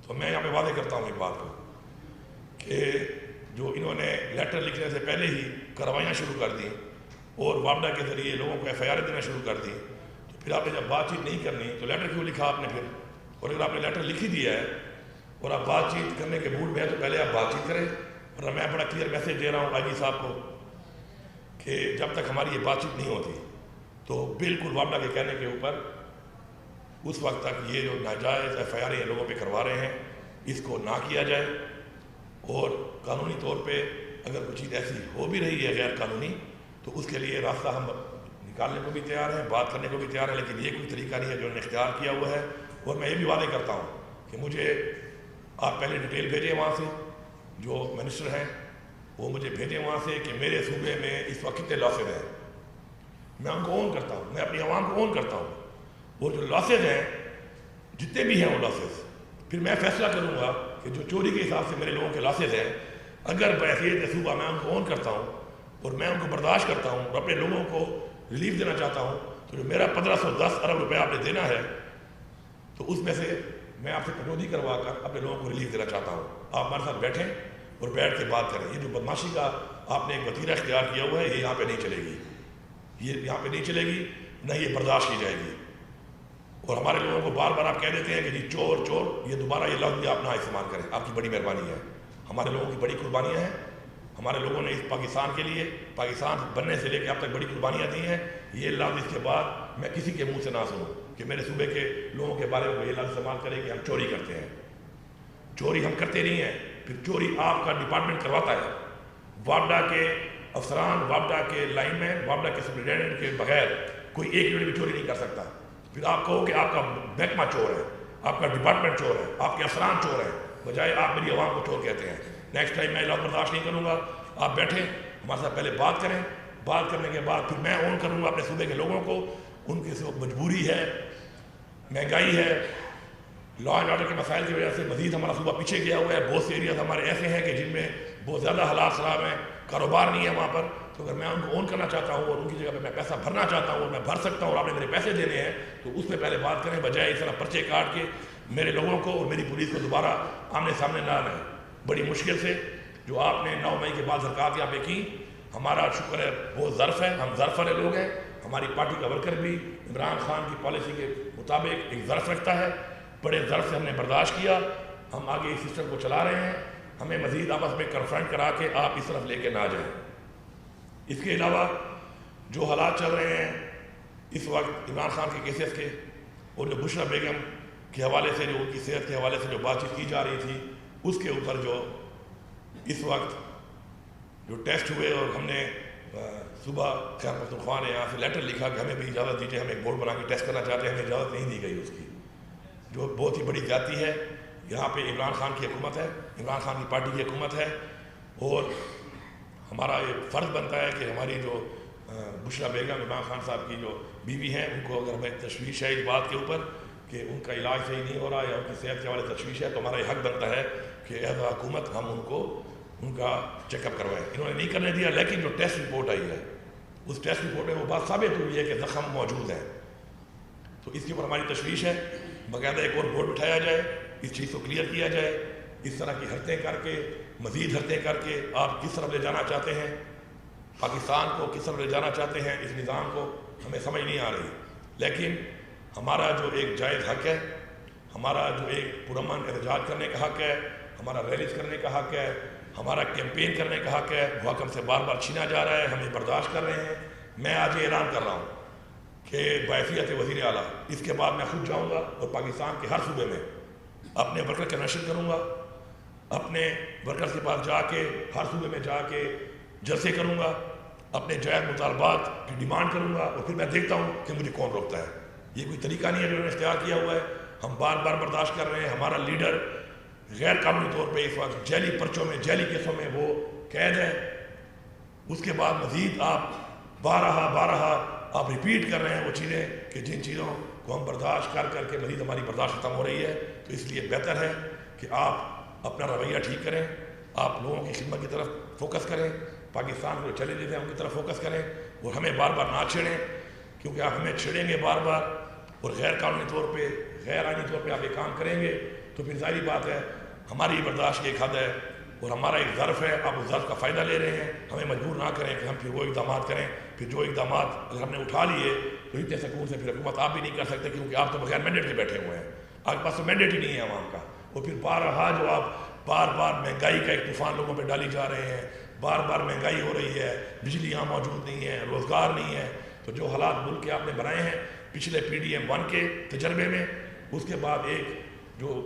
تو میں یہاں پہ واضح کرتا ہوں ایک بات کو کہ جو انہوں نے لیٹر لکھنے سے پہلے ہی کاروائیاں شروع کر دیں اور وابڈا کے ذریعے لوگوں کو ایف آئی آر دینا شروع کر دیں، تو پھر آپ نے جب بات چیت نہیں کرنی تو لیٹر کیوں لکھا آپ نے پھر؟ اور اگر آپ نے لیٹر لکھ ہی دیا ہے اور آپ بات چیت کرنے کے موڈ میں ہیں تو پہلے آپ بات چیت کریں. اور میں بڑا کلیئر میسیج دے رہا ہوں آئی جی صاحب کو کہ جب تک ہماری یہ بات چیت نہیں ہوتی تو بالکل وابڈا کے کہنے کے اوپر اس وقت تک یہ جو ناجائز ایف آئی آر یہ لوگوں پہ کروا رہے ہیں اس کو نہ کیا جائے. اور قانونی طور پہ اگر کوئی چیز ایسی ہو بھی رہی ہے غیر قانونی تو اس کے لیے راستہ ہم نکالنے کو بھی تیار ہیں، بات کرنے کو بھی تیار ہیں، لیکن یہ کوئی طریقہ نہیں ہے جو انہوں نے اختیار کیا ہوا ہے. اور میں یہ بھی وعدے کرتا ہوں کہ مجھے آپ پہلے ڈیٹیل بھیجیں وہاں سے، جو منسٹر ہیں وہ مجھے بھیجیں وہاں سے کہ میرے صوبے میں اس وقت کتنے لاسز ہیں. میں ان کو اون کرتا ہوں، میں اپنی عوام کو اون کرتا ہوں. وہ جو لاسز ہیں جتنے بھی ہیں وہ لاسز پھر میں فیصلہ کروں گا کہ جو چوری کے حساب سے میرے لوگوں کے لاسز ہیں اگر بحیثیت صوبہ میں ان کو اون کرتا ہوں اور میں ان کو برداشت کرتا ہوں اور اپنے لوگوں کو ریلیف دینا چاہتا ہوں تو جو میرا 1510 ارب روپے آپ نے دینا ہے تو اس میں سے میں آپ سے کٹوتی کروا کر اپنے لوگوں کو ریلیف دینا چاہتا ہوں. آپ ہمارے ساتھ بیٹھیں اور بیٹھ کے بات کریں. یہ جو بدماشی کا آپ نے ایک وتیرہ اختیار کیا ہوا ہے یہ یہاں پہ نہیں چلے گی، یہ یہاں پہ نہیں چلے گی، نہ یہ برداشت کی جائے گی. اور ہمارے لوگوں کو بار بار آپ کہہ دیتے ہیں کہ جی چور چور، یہ دوبارہ یہ لفظ بھی آپ نہ استعمال کریں. آپ کی بڑی مہربانی ہے، ہمارے لوگوں کی بڑی قربانیاں ہیں. ہمارے لوگوں نے اس پاکستان کے لیے پاکستان بننے سے لے کے اب تک بڑی قربانیاں دی ہیں. یہ لفظ اس کے بعد میں کسی کے منہ سے نہ سنوں کہ میرے صوبے کے لوگوں کے بارے میں یہ لفظ استعمال کرے کہ ہم چوری کرتے ہیں. چوری ہم کرتے نہیں ہیں، پھر چوری آپ کا ڈپارٹمنٹ کرواتا ہے. وابڈا کے افسران، وابڈا کے لائن مین، وابڈا کے سپرنٹینڈنٹ کے بغیر کوئی ایک یونٹ بھی چوری نہیں کر سکتا. پھر آپ کہو کہ آپ کا محکمہ چور ہے، آپ کا ڈپارٹمنٹ چور ہے، آپ کے افسران چور ہیں، بجائے آپ میری عوام کو چور کہتے ہیں. نیکسٹ ٹائم میں لفظ برداشت نہیں کروں گا. آپ بیٹھیں ہمارے ساتھ پہلے بات کریں، بات کرنے کے بعد پھر میں اون کروں گا اپنے صوبے کے لوگوں کو. ان کی مجبوری ہے، مہنگائی ہے، لا اینڈ آرڈر کے مسائل کی وجہ سے مزید ہمارا صوبہ پیچھے گیا ہوا ہے. بہت سے ایریاز ہمارے ایسے ہیں کہ جن میں بہت زیادہ حالات خراب ہیں، کاروبار نہیں ہے وہاں پر. تو اگر میں ان کو اون کرنا چاہتا ہوں اور ان کی جگہ پہ میں پیسہ بھرنا چاہتا ہوں اور میں بھر سکتا ہوں اور آپ نے میرے پیسے دینے ہیں تو اس پہ پہلے بات کریں، بجائے اس طرح پرچے کاٹ کے میرے لوگوں کو اور میری پولیس کو دوبارہ آمنے سامنے نہ لائیں. بڑی مشکل سے جو آپ نے 9 مئی کے بعد درخواست یہاں پہ کی، ہمارا شکر ہے بہت ظرف ہے، ہم ظرف والے لوگ ہیں. ہماری پارٹی کا ورکر بھی عمران خان کی پالیسی کے مطابق ایک ظرف رکھتا ہے. بڑے ظرف سے ہم نے برداشت کیا، ہم آگے اس سسٹم کو چلا رہے ہیں. ہمیں مزید آپس میں کنفرنٹ کرا کے آپ اس طرف لے کے نہ جائیں. اس کے علاوہ جو حالات چل رہے ہیں اس وقت عمران خان کے کیسز کے اور جو بشرا بیگم کے حوالے سے جو ان کی صحت کے حوالے سے جو بات چیت کی جا رہی تھی اس کے اوپر جو اس وقت جو ٹیسٹ ہوئے اور ہم نے صبح خیر پختونخوا نے یہاں سے لیٹر لکھا کہ ہمیں بھی اجازت دیجیے، ہم ایک بورڈ بنا کے ٹیسٹ کرنا چاہتے ہیں، ہمیں اجازت نہیں دی گئی اس کی، جو بہت ہی بڑی زیادتی ہے. یہاں پہ عمران خان کی حکومت ہے، عمران خان کی پارٹی کی حکومت ہے اور ہمارا یہ فرض بنتا ہے کہ ہماری جو بشرا بیگم عمران خان صاحب کی جو بیوی ہیں ان کو اگر ہمیں تشویش ہے اس بات کے اوپر کہ ان کا علاج صحیح نہیں ہو رہا یا ان کی صحت کے حوالے تشویش ہے تو ہمارا یہ حق بنتا ہے کہ ایز اے حکومت ہم ان کا چیک اپ کروائیں. انہوں نے نہیں کرنے دیا، لیکن جو ٹیسٹ رپورٹ آئی ہے اس ٹیسٹ رپورٹ میں وہ بات ثابت ہوئی ہے کہ زخم موجود ہے. تو اس کے اوپر ہماری تشویش ہے. باقاعدہ ایک اور بورڈ بٹھایا جائے، اس چیز کو کلیئر کیا جائے. اس طرح کی حرکتیں کر کے مزید حرکتیں کر کے آپ کس طرف لے جانا چاہتے ہیں پاکستان کو، کس طرف لے جانا چاہتے ہیں اس نظام کو، ہمیں سمجھ نہیں آ رہی. لیکن ہمارا جو ایک جائز حق ہے، ہمارا جو ایک پرامن احتجاج کرنے کا حق ہے، ہمارا ریلیز کرنے کا حق ہے، ہمارا کیمپین کرنے کا حق ہے، وہ حق ہم سے بار بار چھینا جا رہا ہے. ہم یہ برداشت کر رہے ہیں. میں آج یہ اعلان کر رہا ہوں کہ بحیثیت وزیر اعلیٰ اس کے بعد میں خود جاؤں گا اور پاکستان کے ہر صوبے میں اپنے ورکر کنونشن کروں گا، اپنے ورکرز کے پاس جا کے ہر صوبے میں جا کے جلسے کروں گا، اپنے جائز مطالبات کی ڈیمانڈ کروں گا اور پھر میں دیکھتا ہوں کہ مجھے کون روکتا ہے. یہ کوئی طریقہ نہیں ہے جو انہوں نے اختیار کیا ہوا ہے. ہم بار بار برداشت کر رہے ہیں. ہمارا لیڈر غیر قانونی طور پہ اس وقت جیلی پرچوں میں، جیلی کیسوں میں وہ قید ہے. اس کے بعد مزید آپ بارہا آپ ریپیٹ کر رہے ہیں وہ چیزیں کہ جن چیزوں کو ہم برداشت کر کر کے مزید ہماری برداشت ختم ہو رہی ہے. تو اس لیے بہتر ہے کہ آپ اپنا رویہ ٹھیک کریں، آپ لوگوں کی خدمت کی طرف فوکس کریں، پاکستان کو چیلنجز ہیں ان کی طرف فوکس کریں اور ہمیں بار بار نہ چھیڑیں، کیونکہ آپ ہمیں چھیڑیں گے بار بار اور غیر قانونی طور پہ، غیر آئینی طور پہ آپ یہ کام کریں گے تو پھر ظاہری بات ہے ہماری برداشت کی ایک حد ہے اور ہمارا ایک ظرف ہے. آپ اس ظرف کا فائدہ لے رہے ہیں. ہمیں مجبور نہ کریں کہ ہم پھر وہ اقدامات کریں. پھر جو اقدامات اگر ہم نے اٹھا لیے تو اتنے سکون سے پھر حکومت آپ بھی نہیں کر سکتے, کیونکہ آپ تو بغیر مینڈیٹ کے بیٹھے ہوئے ہیں. آپ کے پاس تو مینڈیٹ ہی نہیں ہے عوام کا. اور پھر بارہا جو آپ بار بار مہنگائی کا ایک طوفان لوگوں پہ ڈالی جا رہے ہیں, بار بار مہنگائی ہو رہی ہے, بجلی یہاں موجود نہیں ہے, روزگار نہیں ہے. تو جو حالات ملک کے آپ نے بنائے ہیں پچھلے PDM-1 کے تجربے میں, اس کے بعد ایک جو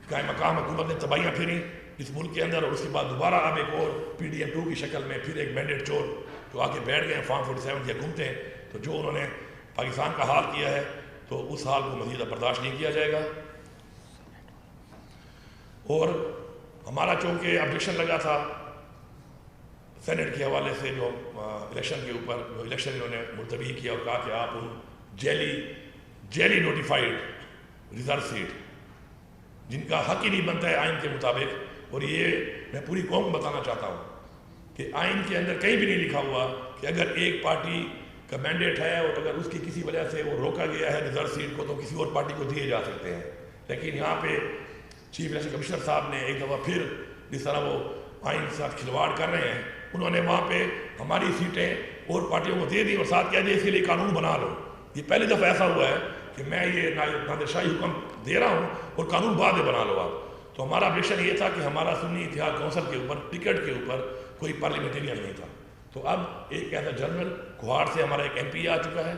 قائم مقام حکومت نے تباہیاں پھیری اس ملک کے اندر, اور اس کے بعد دوبارہ اب ایک اور PDM-2 کی شکل میں پھر ایک مینڈیٹ چور جو آ کے بیٹھ گئے ہیں فارم 47 کی حکومتیں. تو جو انہوں نے پاکستان کا حال کیا ہے تو اس حال کو مزید برداشت نہیں کیا جائے گا. اور ہمارا چونکہ آبجیکشن لگا تھا سینٹ کے حوالے سے جو الیکشن کے اوپر, جو الیکشن انہوں نے ملتوی کیا اور کہا کہ آپ ان جیلی نوٹیفائڈ ریزرو سیٹ جن کا حق ہی نہیں بنتا ہے آئین کے مطابق, اور یہ میں پوری قوم کو بتانا چاہتا ہوں کہ آئین کے اندر کہیں بھی نہیں لکھا ہوا کہ اگر ایک پارٹی کا مینڈیٹ ہے اور اگر اس کی کسی وجہ سے وہ روکا گیا ہے ریزرو سیٹ کو تو کسی اور پارٹی کو دیے جا سکتے ہیں. لیکن یہاں پہ چیف الیکشن کمشنر صاحب نے ایک دفعہ پھر جس طرح وہ آئین کے ساتھ کھلواڑ کر رہے ہیں, انہوں نے وہاں پہ ہماری سیٹیں اور پارٹیوں کو دے دی اور ساتھ کہہ دیا اس کے لیے قانون بنا لو. یہ پہلی دفعہ ایسا ہوا ہے کہ میں یہ نادر شاہی حکم دے رہا ہوں اور قانون بعد میں بنا لو آپ. تو ہمارا آبجیکشن یہ تھا کہ ہمارا سنی اتحاد کونسل کے اوپر ٹکٹ کے اوپر کوئی پارلیمنٹرین نہیں تھا. تو اب ایک ایسا جنرل کوہاڑ سے ہمارا ایک MP آ چکا ہے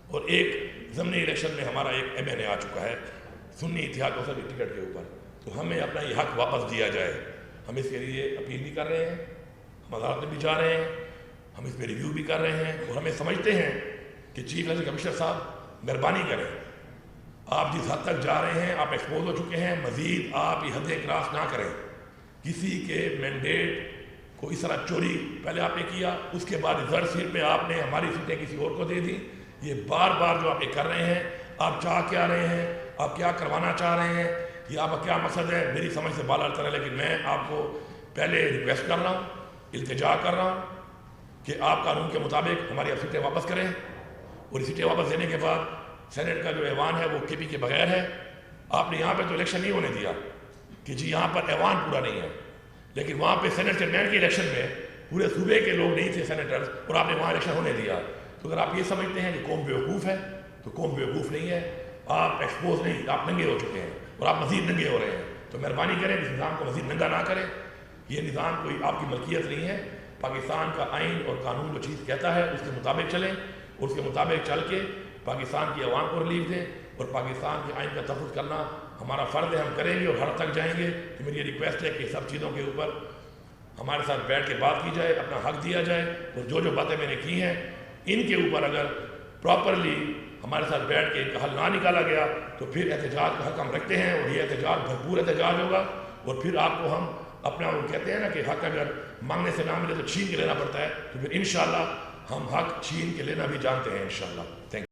اور ایک ضمنی الیکشن میں ہمارا ایک MNA آ چکا ہے سنی اتحاد کونسل کی ٹکٹ کے اوپر. تو ہمیں اپنا یہ حق واپس دیا جائے. ہم اس کے لیے اپیل بھی کر رہے ہیں, ہم عدالت میں بھی جا رہے ہیں, ہم اس پہ ریویو بھی کر رہے ہیں, اور ہمیں سمجھتے ہیں کہ چیف الیکشن کمشنر صاحب مہربانی کریں, آپ جس حد تک جا رہے ہیں آپ ایکسپوز ہو چکے ہیں, مزید آپ یہ حدیں کراس نہ کریں. کسی کے مینڈیٹ کو اس طرح چوری پہلے آپ نے کیا, اس کے بعد ریزرو سیٹ پہ آپ نے ہماری سیٹیں کسی اور کو دے دی. یہ بار بار جو آپ یہ کر رہے ہیں, آپ چاہ کیا رہے ہیں, آپ کیا کروانا چاہ رہے ہیں, یہ آپ کا کیا مقصد ہے, میری سمجھ سے بالا تر ہے. لیکن میں آپ کو پہلے ریکویسٹ کر رہا ہوں, التجا کر رہا ہوں کہ آپ قانون کے مطابق ہماری اب سیٹیں واپس کریں, اور سیٹیں واپس دینے کے بعد سینٹ کا جو ایوان ہے وہ KP کے بغیر ہے. آپ نے یہاں پہ تو الیکشن نہیں ہونے دیا کہ جی یہاں پر ایوان پورا نہیں ہے, لیکن وہاں پہ سینٹ چیئرمین کے الیکشن میں پورے صوبے کے لوگ نہیں تھے سینیٹرز, اور آپ نے وہاں الیکشن ہونے دیا. تو اگر آپ یہ سمجھتے ہیں کہ قوم بیوقوف ہے تو قوم بیوقوف نہیں ہے, آپ ایکسپوز نہیں, آپ ننگے ہو چکے ہیں اور آپ مزید ننگے ہو رہے ہیں. تو مہربانی کریں اس نظام کو مزید ننگا نہ کریں. یہ نظام کوئی آپ کی ملکیت نہیں ہے. پاکستان کا آئین اور قانون جو چیز کہتا ہے اس کے مطابق چلیں, اور اس کے مطابق چل کے پاکستان کی عوام کو ریلیف دیں, اور پاکستان کے آئین کا تحفظ کرنا ہمارا فرض ہے, ہم کریں گے اور ہر تک جائیں گے. کہ میری یہ ریکویسٹ ہے کہ سب چیزوں کے اوپر ہمارے ساتھ بیٹھ کے بات کی جائے, اپنا حق دیا جائے, اور جو باتیں میں نے کی ہیں ان کے اوپر اگر پراپرلی ہمارے ساتھ بیٹھ کے ان کا حل نہ نکالا گیا تو پھر احتجاج کا حق ہم رکھتے ہیں, اور یہ احتجاج بھرپور احتجاج ہوگا. اور پھر آپ کو ہم اپنا وہ کہتے ہیں نا کہ حق اگر مانگنے سے نہ ملے تو چھین کے لینا پڑتا ہے, تو پھر انشاءاللہ ہم حق چھین کے لینا بھی جانتے ہیں انشاءاللہ. Thank you.